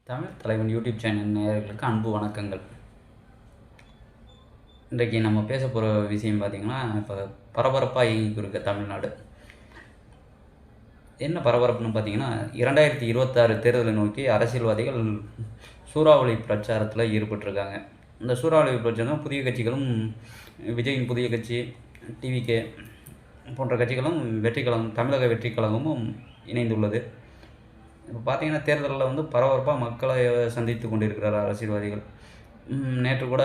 தமிழ் தலைவன் YouTube channel நேயர்களுக்கு அன்பு வணக்கங்கள். இன்றைக்கு நம்ம பேச போகிற விஷயம் பார்த்திங்கன்னா, இப்போ பரபரப்பாக இயங்கிட்டு இருக்க தமிழ்நாடு. என்ன பரபரப்புன்னு பார்த்தீங்கன்னா, 2026 தேர்தலை நோக்கி அரசியல்வாதிகள் சூறாவளி பிரச்சாரத்தில் ஈடுபட்டிருக்காங்க. இந்த சூறாவளி பிரச்சாரம் புதிய கட்சிகளும், விஜயின் புதிய கட்சி, டிவிகே போன்ற கட்சிகளும் தமிழக வெற்றிக் கழகமும் இணைந்துள்ளது. இப்போ பார்த்தீங்கன்னா, தேர்தலில் பரபரப்பாக மக்களை சந்தித்து கொண்டிருக்கிறார் அரசியல்வாதிகள். நேற்று கூட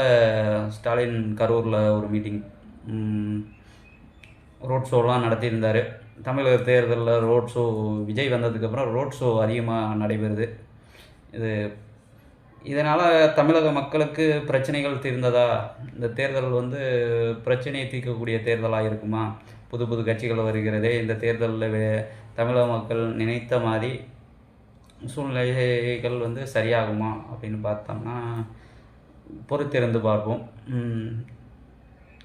ஸ்டாலின் கரூரில் ஒரு மீட்டிங், ரோட் ஷோலாம் நடத்தியிருந்தார். தமிழக தேர்தலில் ரோட் ஷோ, விஜய் வந்ததுக்கப்புறம் ரோட் ஷோ அதிகமாக நடைபெறுது. இதனால் தமிழக மக்களுக்கு பிரச்சனைகள் தீர்ந்ததா? இந்த தேர்தல் பிரச்சனையை தீர்க்கக்கூடிய தேர்தலாக இருக்குமா? புது புது கட்சிகள் வருகிறதே, இந்த தேர்தலில் தமிழக மக்கள் நினைத்த மாதிரி சூழ்நிலைகள் சரியாகுமா அப்படின்னு பார்த்தோம்னா பொறுத்திருந்து பார்ப்போம்.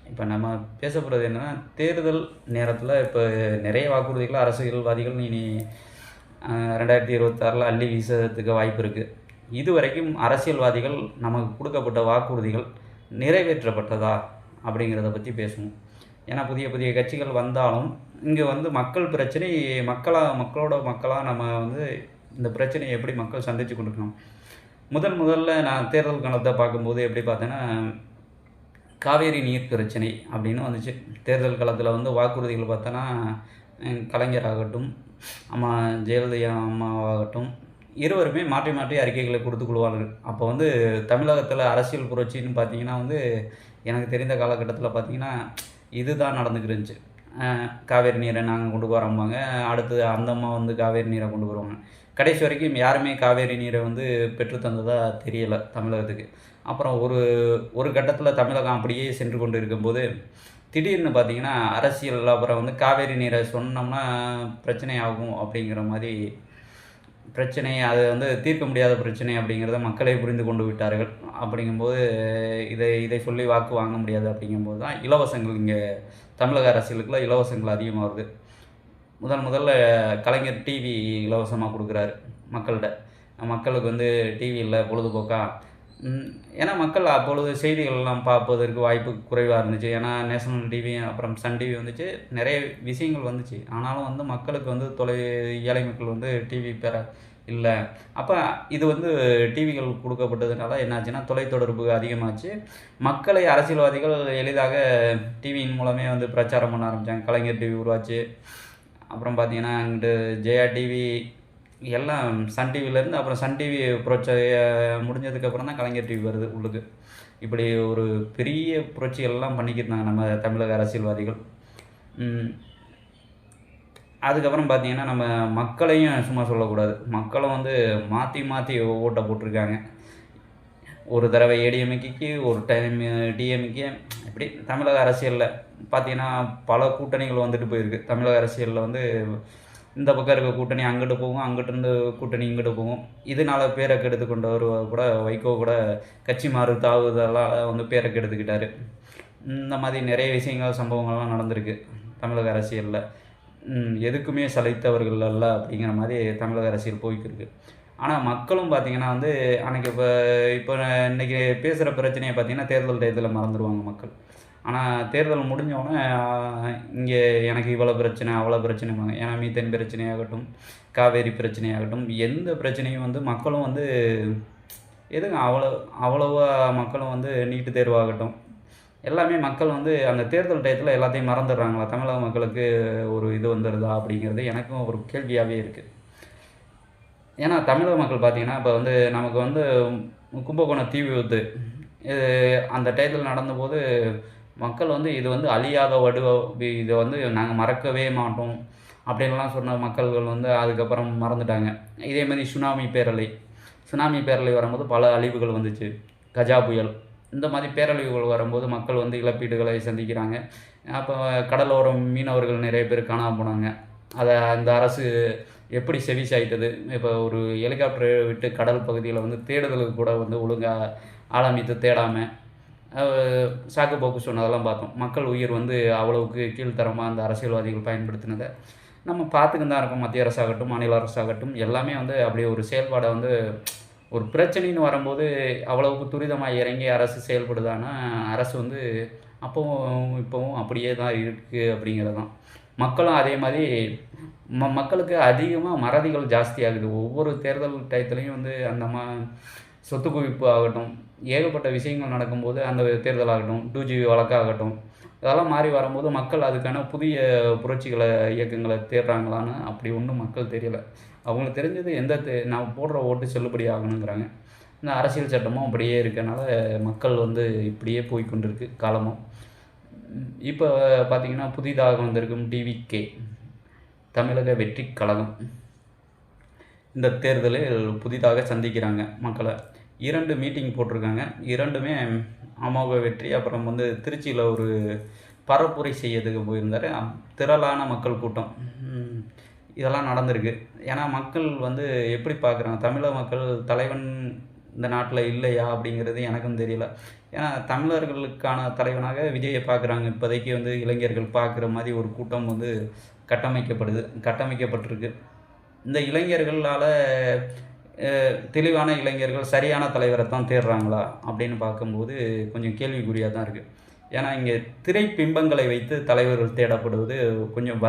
இப்போ நம்ம பேச போகிறது என்னென்னா, தேர்தல் நேரத்தில் இப்போ நிறைய வாக்குறுதிகளை அரசியல்வாதிகள் இனி 2026 அள்ளி வீசுறதுக்கு வாய்ப்பு இருக்குது. இதுவரைக்கும் அரசியல்வாதிகள் நமக்கு கொடுக்கப்பட்ட வாக்குறுதிகள் நிறைவேற்றப்பட்டதா அப்படிங்கிறத பற்றி பேசணும். ஏன்னா புதிய புதிய கட்சிகள் வந்தாலும் இங்கே மக்கள் பிரச்சனை, மக்களோட மக்களாக நம்ம இந்த பிரச்சனையை எப்படி மக்கள் சந்தித்து கொடுக்கணும். முதல்ல நான் தேர்தல் காலத்தை பார்க்கும்போது எப்படி பார்த்தேன்னா, காவேரி நீர் பிரச்சனை அப்படின்னு வந்துச்சு. தேர்தல் காலத்தில் வாக்குறுதிகள் பார்த்தோன்னா, கலைஞர் ஆகட்டும், அம்மா ஜெயலலிதா அம்மாவாகட்டும், இருவருமே மாற்றி மாற்றி அறிக்கைகளை கொடுத்து கொள்வார்கள். அப்போ தமிழகத்தில் அரசியல் புரட்சின்னு பார்த்தீங்கன்னா எனக்கு தெரிந்த காலகட்டத்தில் பார்த்தீங்கன்னா இதுதான் நடந்துக்கிட்டு இருந்துச்சு. காவேரி நீரை நாங்கள் கொண்டு வரோம்பாங்க, அடுத்து அந்த அம்மா காவேரி நீரை கொண்டு வருவாங்க. கடைசி வரைக்கும் யாருமே காவேரி நீரை பெற்றுத்தந்ததாக தெரியலை தமிழகத்துக்கு. அப்புறம் ஒரு கட்டத்தில் தமிழகம் அப்படியே சென்று கொண்டு இருக்கும்போது திடீர்னு பார்த்திங்கன்னா அரசியல் அப்புறம் காவேரி நீரை சொன்னோம்னா பிரச்சனை ஆகும் அப்படிங்கிற மாதிரி, பிரச்சனை அது தீர்க்க முடியாத பிரச்சனை அப்படிங்கிறத மக்களே புரிந்து கொண்டு விட்டார்கள். அப்படிங்கும்போது இதை சொல்லி வாக்கு வாங்க முடியாது. அப்படிங்கும்போது தான் இலவசங்கள் இங்கே தமிழக அரசியலுக்குள்ள இலவசங்கள் அதிகமாக வருது. முதல்ல கலைஞர் டிவி இலவசமாக கொடுக்குறாரு மக்கள்கிட்ட. மக்களுக்கு டிவி இல்லை, பொழுதுபோக்கா. ஏன்னா மக்கள் அப்பொழுது செய்திகள்லாம் பார்ப்பதற்கு வாய்ப்பு குறைவாக இருந்துச்சு. ஏன்னா நேஷனல் டிவி அப்புறம் சன் டிவி வந்துச்சு, நிறைய விஷயங்கள் வந்துச்சு. ஆனாலும் மக்களுக்கு ஏழை மக்கள் டிவி பெற இல்லை. அப்போ இது டிவிகள் கொடுக்கப்பட்டதுனால என்னாச்சுன்னா தொலைத்தொடர்பு அதிகமாச்சு. மக்களை அரசியல்வாதிகள் எளிதாக டிவியின் மூலமே பிரச்சாரம் பண்ண ஆரம்பித்தாங்க. கலைஞர் டிவி உருவாச்சு. அப்புறம் பார்த்தீங்கன்னா அங்கிட்டு ஜெயா டிவி, எல்லாம் சன் டிவிலேருந்து, அப்புறம் சன் டிவி புரட்சி முடிஞ்சதுக்கப்புறம் தான் கலைஞர் டிவி வருது உள்ளுக்கு. இப்படி ஒரு பெரிய புரட்சிகள்லாம் பண்ணிக்கிட்டாங்க நம்ம தமிழக அரசியல்வாதிகள். அதுக்கப்புறம் பார்த்தீங்கன்னா நம்ம மக்களையும் சும்மா சொல்லக்கூடாது. மக்களும் மாற்றி மாற்றி ஓட்டை போட்டிருக்காங்க. ஒரு தடவை ஏடிஎம்கேக்கு, ஒரு டைம் டிஎம்கே. இப்படி தமிழக அரசியலில் பார்த்தீங்கன்னா பல கூட்டணிகள் வந்துட்டு போயிருக்கு. தமிழக அரசியலில் இந்த பக்கம் இருக்க கூட்டணி அங்கிட்டு போகும், அங்கிட்டிருந்து கூட்டணி இங்கிட்டு போகும். இதனால் பேரை கெடுத்து கொண்டவர் கூட வைகோ கூட கட்சி மாறு தாவுதெல்லாம் பேரை கெடுத்துக்கிட்டார். இந்த மாதிரி நிறைய விஷயங்கள், சம்பவங்கள்லாம் நடந்திருக்கு தமிழக அரசியலில். எதுக்குமே சளைத்தவர்கள் அல்ல அப்படிங்கிற மாதிரி தமிழக அரசியல் போய்க்கிருக்கு. ஆனால் மக்களும் பார்த்திங்கன்னா அன்றைக்கி இப்போ இன்றைக்கி பேசுகிற பிரச்சனையை பார்த்திங்கன்னா தேர்தல் டயத்தில் மறந்துடுவாங்க மக்கள். ஆனால் தேர்தல் முடிஞ்சோடனே இங்கே எனக்கு இவ்வளோ பிரச்சனை, அவ்வளோ பிரச்சனைவாங்க. ஏன்னா மீத்தேன் பிரச்சனையாகட்டும், காவேரி பிரச்சனையாகட்டும், எந்த பிரச்சனையும் மக்களும் எதுங்க அவ்வளோவா மக்களும் நீட்டு தேர்வாகட்டும், எல்லாமே மக்கள் அந்த தேர்தல் டயத்தில் எல்லாத்தையும் மறந்துடுறாங்களா? தமிழக மக்களுக்கு ஒரு இது வந்துடுதா அப்படிங்கிறது எனக்கும் ஒரு கேள்வியாகவே இருக்குது. ஏன்னா தமிழக மக்கள் பார்த்திங்கன்னா இப்போ நமக்கு கும்பகோணம் தீ விபத்து இது அந்த டயத்தில் நடந்தபோது மக்கள் இது அழியாத இதை நாங்கள் மறக்கவே மாட்டோம் அப்படின்லாம் சொன்ன மக்கள்கள் அதுக்கப்புறம் மறந்துட்டாங்க. இதேமாதிரி சுனாமி பேரலை வரும்போது பல அழிவுகள் வந்துச்சு. கஜா புயல், இந்த மாதிரி பேரழிவுகள் வரும்போது மக்கள் இழப்பீடுகளை சந்திக்கிறாங்க. அப்போ கடலோரம் மீனவர்கள் நிறைய பேர் காணாமல் போனாங்க. அதை அந்த அரசு எப்படி செவி சாய்த்தது? இப்போ ஒரு ஹெலிகாப்டரை விட்டு கடல் பகுதியில் தேடுதலுக்கு கூட ஒழுங்காக ஆழமித்து தேடாமல் சாக்கு போக்கு சொன்னதெல்லாம் பார்த்தோம். மக்கள் உயிர் அவ்வளவுக்கு கீழ்த்தரமாக அந்த அரசியல்வாதிகள் பயன்படுத்தினதை நம்ம பார்த்துக்கிட்டு தான் இருக்கோம். மத்திய அரசாகட்டும், மாநில அரசாகட்டும், எல்லாமே அப்படியே ஒரு செயல்பாடை ஒரு பிரச்சனைன்னு வரும்போது அவ்வளவுக்கு துரிதமாக இறங்கி அரசு செயல்படுதான்னா, அரசு வந்து அப்பவும் இப்பவும் அப்படியே தான் இருக்குது அப்படிங்கிறது தான். மக்களும் அதே மாதிரி மக்களுக்கு அதிகமாக மறதிகள் ஜாஸ்தியாகுது. ஒவ்வொரு தேர்தல் டயத்துலயும் வந்து அந்த சொத்து குவிப்பு ஆகட்டும், ஏகப்பட்ட விஷயங்கள் நடக்கும்போது அந்த தேர்தல் ஆகட்டும், 2GB வழக்காகட்டும், இதெல்லாம் மாறி வரும்போது மக்கள் அதுக்கான புதிய புரட்சிகளை இயக்கங்களை தேடுறாங்களான்னு அப்படி ஒன்றும் மக்கள் தெரியல. அவங்களுக்கு தெரிஞ்சது நான் போடுற ஓட்டு செல்லுபடி ஆகணுங்கிறாங்க. இந்த அரசியல் சட்டமும் அப்படியே இருக்கனால மக்கள் வந்து இப்படியே போய் கொண்டிருக்கு காலமும். இப்போ பார்த்தீங்கன்னா புதிதாக வந்திருக்கும் டிவிகே தமிழக வெற்றி கழகம் இந்த தேர்தலில் புதிதாக சந்திக்கிறாங்க மக்களை. 2 மீட்டிங் போட்டிருக்காங்க. 2மே அமோக வெற்றி. அப்புறம் வந்து திருச்சியில் ஒரு பரப்புரை செய்யறதுக்கு போயிருந்தார். திரளான மக்கள் கூட்டம். இதெல்லாம் நடந்திருக்கு. ஏன்னா மக்கள் வந்து எப்படி பார்க்குறாங்க, தமிழக மக்கள் தலைவன் இந்த நாட்டில் இல்லையா அப்படிங்கிறது எனக்கும் தெரியல. ஏன்னா தமிழர்களுக்கான தலைவனாக விஜயை பார்க்குறாங்க. இப்போதைக்கு வந்து இளைஞர்கள் பார்க்குற மாதிரி ஒரு கூட்டம் வந்து கட்டமைக்கப்பட்டிருக்கு. இந்த இளைஞர்களால் தெளிவான இளைஞர்கள் சரியான தலைவரை தான் தேடுறாங்களா அப்படின்னு பார்க்கும்போது கொஞ்சம் கேள்விக்குறியாக தான் இருக்குது. ஏன்னா இங்கே திரைப்பிம்பங்களை வைத்து தலைவர்கள் தேடப்படுவது கொஞ்சம்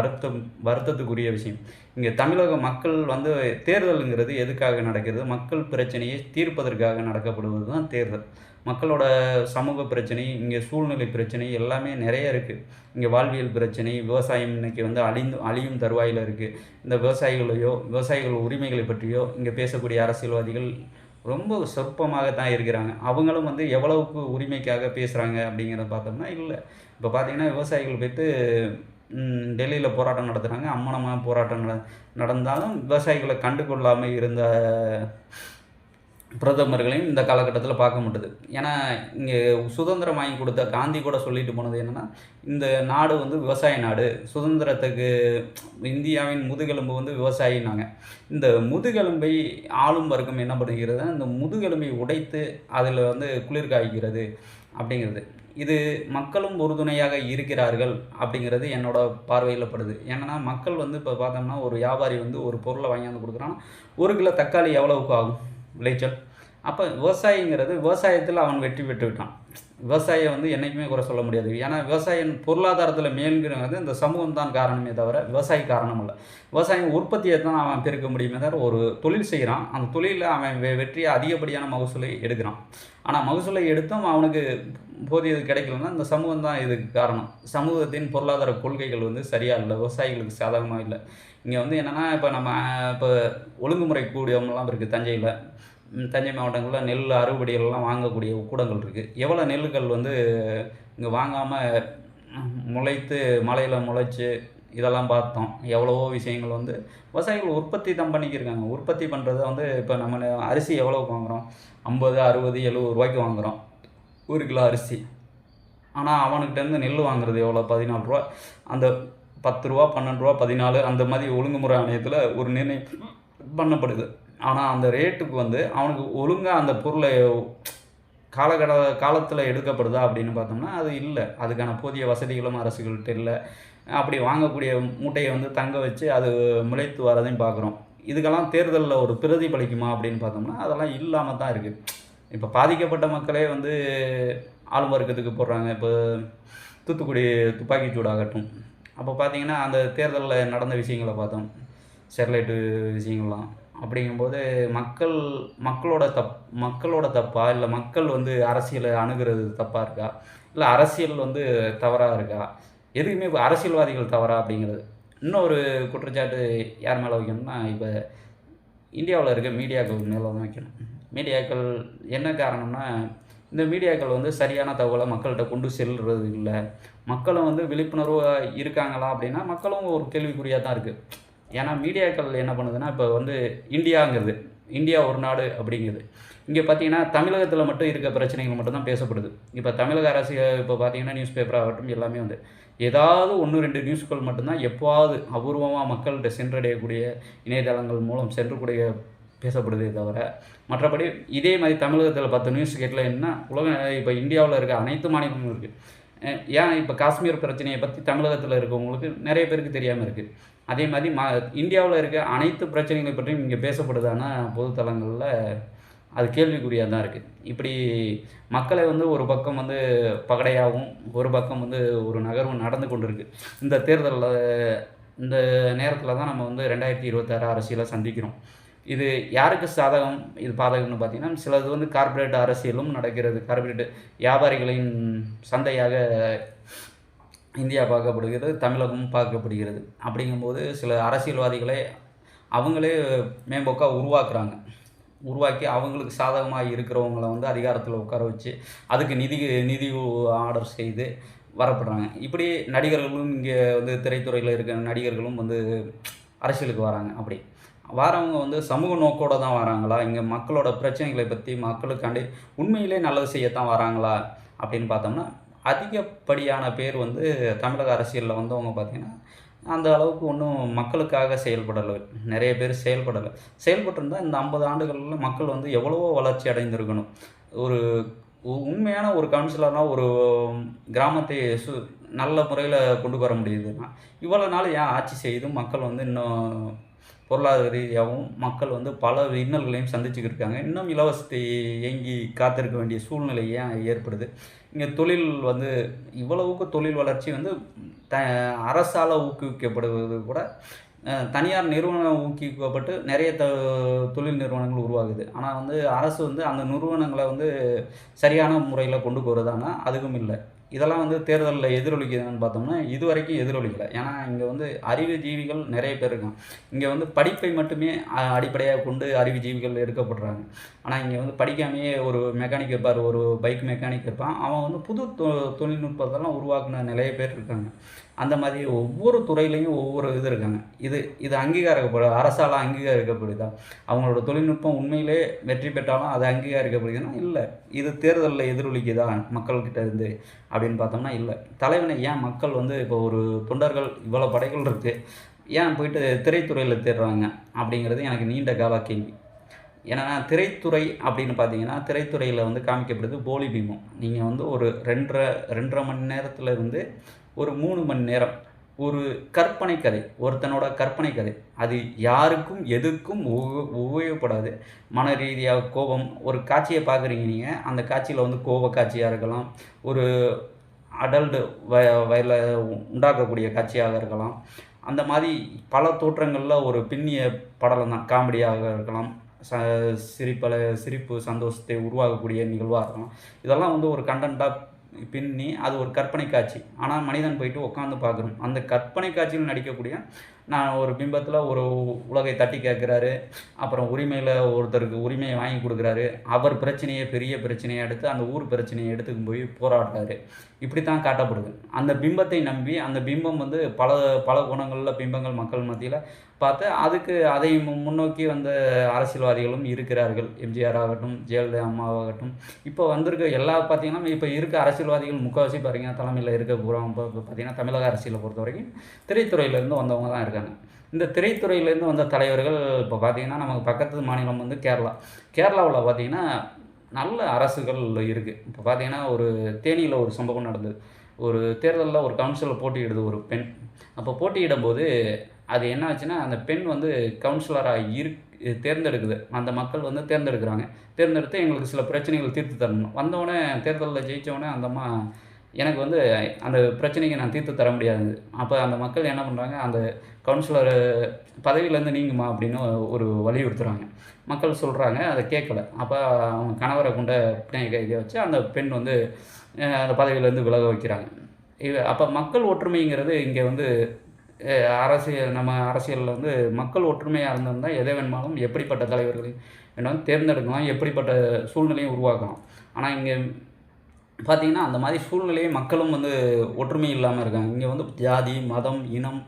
வருத்தத்துக்குரிய விஷயம். இங்கே தமிழக மக்கள் வந்து தேர்தலுங்கிறது எதுக்காக நடக்கிறது? மக்கள் பிரச்சனையை தீர்ப்பதற்காக நடக்கப்படுவது தான் தேர்தல். மக்களோட சமூக பிரச்சனை, இங்கே சூழ்நிலை பிரச்சனை எல்லாமே நிறைய இருக்குது. இங்கே வாழ்வியல் பிரச்சனை, விவசாயம் இன்றைக்கி வந்து அழியும் தருவாயில் இருக்குது. இந்த விவசாயிகள் உரிமைகளை பற்றியோ இங்கே பேசக்கூடிய அரசியல்வாதிகள் ரொம்ப சொற்பமாக தான் இருக்கிறாங்க. அவங்களும் வந்து எவ்வளவுக்கு உரிமைக்காக பேசுகிறாங்க அப்படிங்கிறத பார்த்தோம்னா இல்லை. இப்போ பார்த்தீங்கன்னா விவசாயிகள் போய்ட்டு டெல்லியில் போராட்டம் நடத்துகிறாங்க. அம்மனமாக போராட்டம் நடந்தாலும் விவசாயிகளை கண்டுகொள்ளாமல் இருந்த பிரதமர்களையும் இந்த காலகட்டத்தில் பார்க்க முடியுது. ஏன்னா இங்கே சுதந்திரம் வாங்கி கொடுத்த காந்தி கூட சொல்லிட்டு போனது என்னென்னா, இந்த நாடு வந்து விவசாய நாடு, சுதந்திரத்துக்கு இந்தியாவின் முதுகெலும்பு வந்து விவசாயினாங்க. இந்த முதுகெலும்பை ஆளும் வர்க்கம் என்ன பண்ணுகிறது, இந்த முதுகெலும்பை உடைத்து அதில் வந்து குளிர் காய்கிறது அப்படிங்கிறது. இது மக்களும் உறுதுணையாக இருக்கிறார்கள் அப்படிங்கிறது என்னோட பார்வையில் படுது. ஏன்னா மக்கள் வந்து இப்போ பார்த்தோம்னா ஒரு வியாபாரி வந்து ஒரு பொருளை வாங்கியாந்து கொடுக்குறான்னா 1 கிலோ தக்காளி எவ்வளவுக்கு ஆகும் விளைச்சல்? அப்போ விவசாயத்தில் அவன் வெற்றி பெற்று விட்டான். விவசாயம் வந்து என்றைக்குமே குறை சொல்ல முடியாது. ஏன்னா விவசாயம் பொருளாதாரத்தில் மேல்கிறது இந்த சமூகம் தான் காரணமே தவிர விவசாயி காரணம் இல்லை. விவசாயம் உற்பத்தியை தான் அவன் பெருக்க முடியுமே தவிர ஒரு தொழில் செய்கிறான். அந்த தொழிலில் அவன் வெற்றியை அதிகப்படியான மகசூலை எடுக்கிறான். ஆனால் மகசூலை எடுத்தும் அவனுக்கு போதியது கிடைக்கலன்னா இந்த சமூகம் தான் இதுக்கு காரணம். சமூகத்தின் பொருளாதார கொள்கைகள் வந்து சரியாக இல்லை, விவசாயிகளுக்கு சாதகமாக இல்லை. இங்கே வந்து என்னென்னா இப்போ ஒழுங்குமுறை கூடியவங்களாம் இருக்குது. தஞ்சை மாவட்டங்களில் நெல் அறுவடைகள்லாம் வாங்கக்கூடிய கூடங்கள் இருக்குது. எவ்வளோ நெல்லுகள் வந்து இங்கே வாங்காமல் முளைத்து மலையில் முளைச்சி இதெல்லாம் பார்த்தோம். எவ்வளவோ விஷயங்கள் வந்து விவசாயிகள் உற்பத்தி தான் பண்ணிக்கிருக்காங்க. உற்பத்தி பண்ணுறத வந்து இப்போ நம்ம அரிசி எவ்வளோக்கு வாங்குகிறோம்? 50, 60, 70 ரூபாய்க்கு வாங்குகிறோம் 1 கிலோ அரிசி. ஆனால் அவனுக்கிட்டேருந்து நெல் வாங்குறது எவ்வளோ? 14 ரூபா. அந்த 10 ரூபா, 12 ரூபா, 14 அந்த மாதிரி ஒழுங்குமுறை ஆணையத்தில் ஒரு நிர்ணயம் பண்ணப்படுது. ஆனால் அந்த ரேட்டுக்கு வந்து அவனுக்கு ஒழுங்காக அந்த பொருளை காலத்தில் எடுக்கப்படுதா அப்படின்னு பார்த்தோம்னா அது இல்லை. அதுக்கான போதிய வசதிகளும் அரசுகள்கிட்ட இல்லை. அப்படி வாங்கக்கூடிய மூட்டையை வந்து தங்க வச்சு அது முளைத்து வரதையும் பார்க்குறோம். இதுக்கெல்லாம் தேர்தலில் ஒரு பிரதிபலிக்குமா அப்படின்னு பார்த்தோம்னா அதெல்லாம் இல்லாமல் தான் இருக்குது. இப்போ பாதிக்கப்பட்ட மக்களே வந்து ஆளும் வர்க்கத்துக்கு போடுறாங்க. இப்போ தூத்துக்குடி துப்பாக்கிச்சூடாகட்டும், அப்போ பார்த்தீங்கன்னா அந்த தேர்தலில் நடந்த விஷயங்களை பார்த்தோம், ஸ்டெர்லைட்டு விஷயங்கள்லாம். அப்படிங்கும்போது மக்களோட தப்பா, இல்லை மக்கள் வந்து அரசியலை அணுகிறது தப்பாக இருக்கா, இல்லை அரசியல் வந்து தவறாக இருக்கா, எதுக்குமே இப்போ அரசியல்வாதிகள் தவறா அப்படிங்கிறது. இன்னொரு குற்றச்சாட்டு யார் மேலே வைக்கணும்னா, இப்போ இந்தியாவில் இருக்க மீடியாக்கள் மேலே தான் வைக்கணும். மீடியாக்கள் என்ன காரணம்னா, இந்த மீடியாக்கள் வந்து சரியான தகவலை மக்கள்கிட்ட கொண்டு செல்வது இல்லை. மக்களும் வந்து விழிப்புணர்வாக இருக்காங்களா அப்படின்னா மக்களும் ஒரு கேள்விக்குறியாக தான் இருக்குது. ஏன்னா மீடியாக்கள் என்ன பண்ணுதுன்னா, இப்போ வந்து இந்தியா ஒரு நாடு அப்படிங்கிறது. இங்கே பார்த்தீங்கன்னா தமிழகத்தில் மட்டும் இருக்க பிரச்சனைகள் மட்டும்தான் பேசப்படுது. இப்போ தமிழக அரசு இப்போ பார்த்தீங்கன்னா நியூஸ் பேப்பர் ஆகட்டும் எல்லாமே வந்து ஏதாவது 1, 2 நியூஸ்கள் மட்டும்தான் எப்போவாது அபூர்வமாக மக்கள்கிட்ட சென்றடையக்கூடிய இணையதளங்கள் மூலம் சென்றக்கூடிய பேசப்படுதே தவிர, மற்றபடி இதே மாதிரி தமிழகத்தில் 10 நியூஸ் கேட்டில் என்ன இப்போ இந்தியாவில் இருக்க அனைத்து மாநிலங்களும் இருக்குது. ஏன் இப்போ காஷ்மீர் பிரச்சனையை பற்றி தமிழகத்தில் இருக்கவங்களுக்கு நிறைய பேருக்கு தெரியாமல் இருக்குது. அதே மாதிரி இந்தியாவில் இருக்க அனைத்து பிரச்சனைகளை பற்றியும் இங்கே பேசப்படுதானா பொதுத்தளங்களில் அது கேள்விக்குறியாக தான் இருக்குது. இப்படி மக்களை வந்து ஒரு பக்கம் வந்து பகடையாகவும், ஒரு பக்கம் வந்து ஒரு நகர்வு நடந்து கொண்டு இருக்கு. இந்த தேர்தலில் இந்த நேரத்தில் தான் நம்ம வந்து 2026 அரசியலை சந்திக்கிறோம். இது யாருக்கு சாதகம், இது பாதகம்னு பார்த்தீங்கன்னா, சிலது வந்து கார்ப்பரேட் அரசியலும் நடக்கிறது. கார்ப்பரேட் வியாபாரிகளின் சந்தையாக இந்தியா பார்க்கப்படுகிறது, தமிழகமும் பார்க்கப்படுகிறது. அப்படிங்கும்போது சில அரசியல்வாதிகளே அவங்களே மேம்போக்கா உருவாக்குறாங்க. உருவாக்கி அவங்களுக்கு சாதகமாக இருக்கிறவங்கள வந்து அதிகாரத்தில் உட்கார வச்சு, அதுக்கு நிதி ஆர்டர் செய்து வரப்படுறாங்க. இப்படி நடிகர்களும் இங்கே வந்து திரைத்துறையில் இருக்கிற நடிகர்களும் வந்து அரசியலுக்கு வராங்க. அப்படி வாரவங்க வந்து சமூக நோக்கோட தான் வராங்களா? இங்கே மக்களோட பிரச்சனைகளை பற்றி மக்களுக்காண்டி உண்மையிலே நல்லது செய்யத்தான் வராங்களா? அப்படின்னு பார்த்தோம்னா, அதிகப்படியான பேர் வந்து தமிழக அரசியலில் வந்தவங்க பார்த்தீங்கன்னா, அந்த அளவுக்கு ஒன்றும் மக்களுக்காக செயல்படலை. நிறைய பேர் செயல்படலை. செயல்பட்டிருந்தா இந்த 50 ஆண்டுகள்ல மக்கள் வந்து எவ்வளவோ வளர்ச்சி அடைந்திருக்கணும். ஒரு உண்மையான ஒரு கவுன்சிலர்னா ஒரு கிராமத்தை நல்ல முறையில் கொண்டு வர முடியுதுன்னா, இவ்வளோ நாள் ஏன் ஆட்சி செய்தும் மக்கள் வந்து இன்னும் பொருளாதார ரீதியாகவும் மக்கள் வந்து பல இன்னல்களையும் சந்திச்சுக்கிட்டு இருக்காங்க. இன்னும் இலவசத்தை ஏங்கி காத்திருக்க வேண்டிய சூழ்நிலை ஏன் ஏற்படுது? இங்கே தொழில் வந்து இவ்வளவுக்கு தொழில் வளர்ச்சி வந்து த அரசால் ஊக்குவிக்கப்படுவது கூட தனியார் நிறுவனம் ஊக்குவிக்கப்பட்டு நிறைய தொழில் நிறுவனங்கள் உருவாகுது. ஆனால் வந்து அரசு வந்து அந்த நிறுவனங்களை வந்து சரியான முறையில் கொண்டு போகிறதானா அதுவும் இல்லை. இதெல்லாம் வந்து தேர்தலில் எதிரொலிக்குதுன்னு பார்த்தோம்னா இதுவரைக்கும் எதிரொலிக்கலை. ஏன்னா இங்கே வந்து அறிவுஜீவிகள் நிறைய பேர் இருக்காங்க. இங்கே வந்து படிப்பை மட்டுமே அடிப்படையாக கொண்டு அறிவுஜீவிகள் எடுக்கப்படுறாங்க. ஆனால் இங்கே வந்து படிக்காமையே ஒரு மெக்கானிக் இருப்பார், ஒரு பைக் மெக்கானிக் இருப்பான். அவன் வந்து புது தொழில்நுட்பத்தெல்லாம் உருவாக்குன நிறைய பேர் இருக்காங்க. அந்த மாதிரி ஒவ்வொரு துறையிலையும் ஒவ்வொரு இது இருக்காங்க. இது அரசால் அங்கீகரிக்கப்படுதா? அவங்களோட தொழில்நுட்பம் உண்மையிலே வெற்றி பெற்றாலும் அது அங்கீகரிக்கப்படுதுன்னா இல்லை. இது தேர்தலில் எதிரொலிக்குதா மக்கள்கிட்ட இருந்து அப்படின்னு பார்த்தோம்னா இல்லை. தலைவனை ஏன் மக்கள் வந்து இப்போ ஒரு தொண்டர்கள் இவ்வளோ படைகள் இருக்குது, ஏன் போயிட்டு திரைத்துறையில் தேடுறாங்க அப்படிங்கிறது எனக்கு நீண்ட கால கேள்வி. ஏன்னா திரைத்துறை அப்படின்னு பார்த்தீங்கன்னா, திரைத்துறையில் வந்து காமிக்கப்படுது போலி பிம்பம். நீங்கள் வந்து ஒரு 2.5 மணி நேரத்தில் இருந்து ஒரு 3 மணி நேரம் ஒரு கற்பனை கதை, ஒருத்தனோட கற்பனை கதை. அது யாருக்கும் எதுக்கும் உபயோகப்படாது. மன ரீதியாக கோபம், ஒரு காட்சியை பார்க்குறீங்க நீங்கள், அந்த காட்சியில் வந்து கோப காட்சியாக இருக்கலாம், ஒரு அடல்ட் வயதில் உண்டாக்கக்கூடிய காட்சியாக இருக்கலாம். அந்த மாதிரி பல தோற்றங்களில் ஒரு பின்னிய படலம் தான். காமெடியாக இருக்கலாம், சிரிப்பு சந்தோஷத்தை உருவாக்கக்கூடிய நிகழ்வாக இருக்கலாம். இதெல்லாம் வந்து ஒரு கண்டென்ட்டாக பின்னி அது ஒரு கற்பனை காட்சி. ஆனால் மனிதன் போயிட்டு உட்காந்து பார்க்குறோம். அந்த கற்பனை காட்சியில் நடிக்கக்கூடிய நான் ஒரு பிம்பத்தில் ஒரு உலகை தட்டி கேட்குறாரு, அப்புறம் உரிமையில் ஒருத்தருக்கு உரிமையை வாங்கி கொடுக்குறாரு, அவர் பிரச்சனையை பெரிய பிரச்சனையை எடுத்து அந்த ஊர் பிரச்சனையை எடுத்துக்கும் போய் போராடுறாரு. இப்படி தான் காட்டப்படுது. அந்த பிம்பத்தை நம்பி அந்த பிம்பம் வந்து பல பல குணங்களில் பிம்பங்கள் மக்கள் மத்தியில் பார்த்து அதை முன்னோக்கி வந்த அரசியல்வாதிகளும் இருக்கிறார்கள். எம்ஜிஆர் ஆகட்டும், ஜெயலலிதா அம்மாவாகட்டும், இப்போ வந்திருக்க எல்லா பார்த்தீங்கன்னா இப்போ இருக்க அரசியல்வாதிகள் முக்கால்வாசி பார்த்தீங்கன்னா தலைமையில் இருக்க போகிறோம். இப்போ பார்த்தீங்கன்னா தமிழக அரசியலை பொறுத்த வரைக்கும் திரைத்துறையிலேருந்து வந்தவங்க தான் இருக்காங்க. இந்த திரைத்துறையிலேருந்து வந்த தலைவர்கள் இப்போ பார்த்தீங்கன்னா நமக்கு பக்கத்து மாநிலம் வந்து கேரளாவில் பார்த்தீங்கன்னா நல்ல அரசுகள் இருக்குது. இப்போ பார்த்தீங்கன்னா ஒரு தேனியில் ஒரு சம்பவம் நடந்தது. ஒரு தேர்தலில் ஒரு கவுன்சிலர் போட்டியிடுது ஒரு பெண். அப்போ போட்டியிடும்போது அது என்ன ஆச்சுன்னா, அந்த பெண் வந்து கவுன்சிலராக தேர்ந்தெடுக்குது. அந்த மக்கள் வந்து தேர்ந்தெடுத்து எங்களுக்கு சில பிரச்சனைகள் தீர்த்து தரணும். வந்தோடனே தேர்தலில் ஜெயித்தோடனே அந்த அம்மா எனக்கு வந்து அந்த பிரச்சனைக்கு நான் தீர்த்து தர முடியாது. அப்போ அந்த மக்கள் என்ன பண்ணுறாங்க, அந்த கவுன்சிலர் பதவியிலேருந்து நீங்குமா அப்படின்னு ஒரு வலியுறுத்துகிறாங்க. மக்கள் சொல்கிறாங்க, அதை கேட்கல. அப்போ அவங்க கணவரை கொண்ட பிணைய கைதியை வச்சு அந்த பெண் வந்து அந்த பதவியிலேருந்து விலக வைக்கிறாங்க. அப்போ மக்கள் ஒற்றுமைங்கிறது இங்கே வந்து நம்ம அரசியலில் வந்து மக்கள் ஒற்றுமையாக இருந்திருந்தால் எதை வேணுமாலும் எப்படிப்பட்ட தலைவர்களையும் வேணாலும் தேர்ந்தெடுக்கலாம், எப்படிப்பட்ட சூழ்நிலையும் உருவாக்கலாம். ஆனால் இங்கே பார்த்தீங்கன்னா அந்த மாதிரி சூழ்நிலையை மக்களும் வந்து ஒற்றுமை இல்லாமல் இருக்காங்க. இங்கே வந்து ஜாதி, மதம், இனம்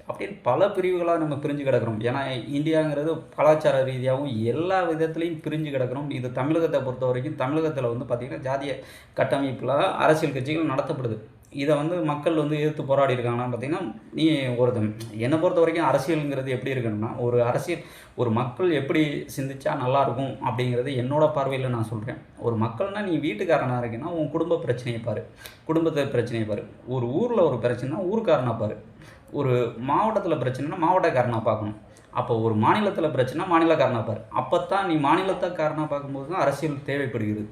அப்படின்னு பல பிரிவுகளாக நம்ம பிரிஞ்சு கிடக்கிறோம். ஏன்னா இந்தியாங்கிறது கலாச்சார ரீதியாகவும் எல்லா விதத்துலேயும் பிரிஞ்சு கிடக்கிறோம். இது தமிழகத்தை பொறுத்த வரைக்கும் தமிழகத்தில் வந்து பார்த்திங்கன்னா ஜாதிய கட்டமைப்பில் அரசியல் கட்சிகள் நடத்தப்படுது. இதை வந்து மக்கள் வந்து எதிர்த்து போராடி இருக்காங்கன்னா பார்த்தீங்கன்னா, நீ ஒருத்தன் என்னை பொறுத்த வரைக்கும் அரசியலுங்கிறது எப்படி இருக்கணும்னா, ஒரு மக்கள் எப்படி சிந்திச்சா நல்லாயிருக்கும் அப்படிங்கிறது என்னோட பார்வையில் நான் சொல்கிறேன். ஒரு மக்கள்னா நீ வீட்டுக்காரனா இருக்கீன்னா, உன் குடும்ப பிரச்சனையை பாரு. குடும்பத்து பிரச்சனையை பாரு. ஒரு ஊரில் ஒரு பிரச்சனைனா ஊர்க்காரனா பாரு. ஒரு மாவட்டத்தில் பிரச்சனைனா மாவட்டக்காரனா பார்க்கணும். அப்போ ஒரு மாநிலத்தில் பிரச்சனை மாநிலக்காரனா பாரு. அப்பத்தான் நீ மாநிலத்தக்காரனா பார்க்கும்போது தான் அரசியல் தேவைப்படுகிறது.